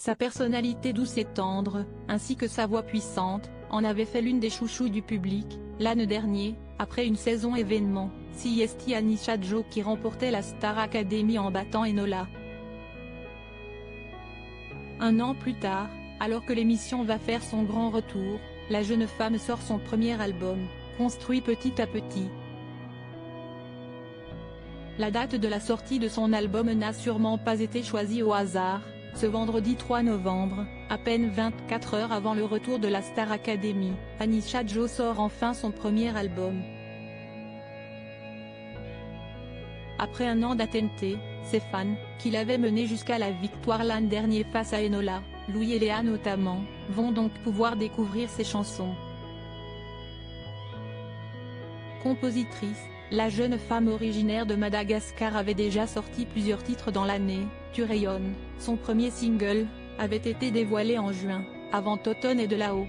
Sa personnalité douce et tendre, ainsi que sa voix puissante, en avaient fait l'une des chouchous du public. L'année dernière, après une saison événement, c'était Anisha Joe qui remportait la Star Academy en battant Enola. Un an plus tard, alors que l'émission va faire son grand retour, la jeune femme sort son premier album, construit petit à petit. La date de la sortie de son album n'a sûrement pas été choisie au hasard. Ce vendredi 3 novembre, à peine 24 heures avant le retour de la Star Academy, Anisha Joe sort enfin son premier album. Après un an d'attente, ses fans, qui l'avaient mené jusqu'à la victoire l'an dernier face à Enola, Louis et Léa notamment, vont donc pouvoir découvrir ses chansons. Compositrice, la jeune femme originaire de Madagascar avait déjà sorti plusieurs titres dans l'année. Tu rayonnes, son premier single, avait été dévoilé en juin, avant Automne et de là-haut.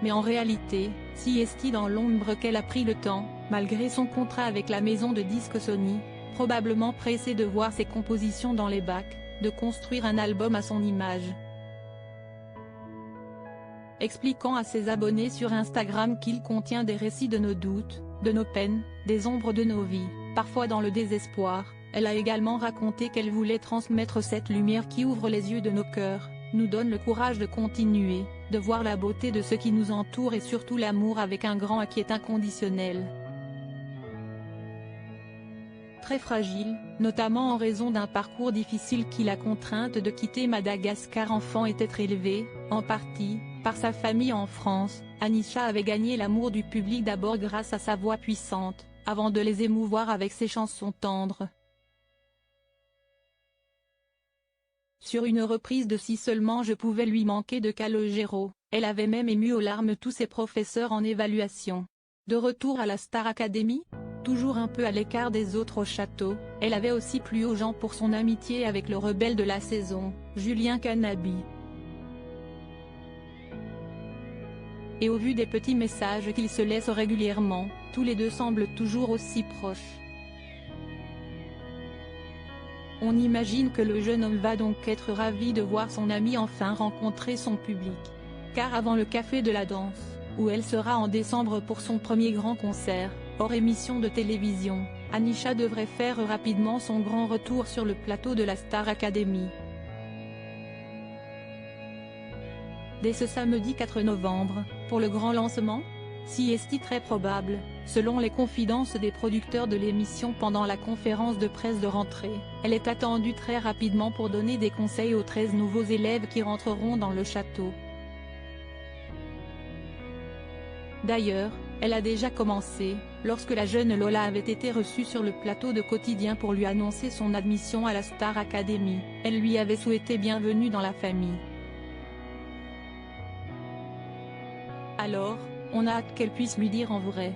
Mais en réalité, c'est dans l'ombre qu'elle a pris le temps, malgré son contrat avec la maison de disques Sony, probablement pressée de voir ses compositions dans les bacs, de construire un album à son image. Expliquant à ses abonnés sur Instagram qu'il contient des récits de nos doutes, de nos peines, des ombres de nos vies, parfois dans le désespoir, elle a également raconté qu'elle voulait transmettre cette lumière qui ouvre les yeux de nos cœurs, nous donne le courage de continuer, de voir la beauté de ce qui nous entoure et surtout l'amour avec un grand A qui est inconditionnel. Très fragile, notamment en raison d'un parcours difficile qui l'a contrainte de quitter Madagascar enfant et être élevée, en partie, par sa famille en France, Anisha avait gagné l'amour du public d'abord grâce à sa voix puissante, avant de les émouvoir avec ses chansons tendres. Sur une reprise de Si seulement je pouvais lui manquer de Calogero, elle avait même ému aux larmes tous ses professeurs en évaluation. De retour à la Star Academy, toujours un peu à l'écart des autres au château, elle avait aussi plu aux gens pour son amitié avec le rebelle de la saison, Julien Canabi. Et au vu des petits messages qu'ils se laissent régulièrement, tous les deux semblent toujours aussi proches. On imagine que le jeune homme va donc être ravi de voir son ami enfin rencontrer son public. Car avant le Café de la Danse, où elle sera en décembre pour son premier grand concert, hors émission de télévision, Anisha devrait faire rapidement son grand retour sur le plateau de la Star Academy. Dès ce samedi 4 novembre, pour le grand lancement, c'est très probable, selon les confidences des producteurs de l'émission pendant la conférence de presse de rentrée, elle est attendue très rapidement pour donner des conseils aux 13 nouveaux élèves qui rentreront dans le château. D'ailleurs, elle a déjà commencé, lorsque la jeune Lola avait été reçue sur le plateau de Quotidien pour lui annoncer son admission à la Star Academy, elle lui avait souhaité bienvenue dans la famille. Alors, on a hâte qu'elle puisse lui dire en vrai.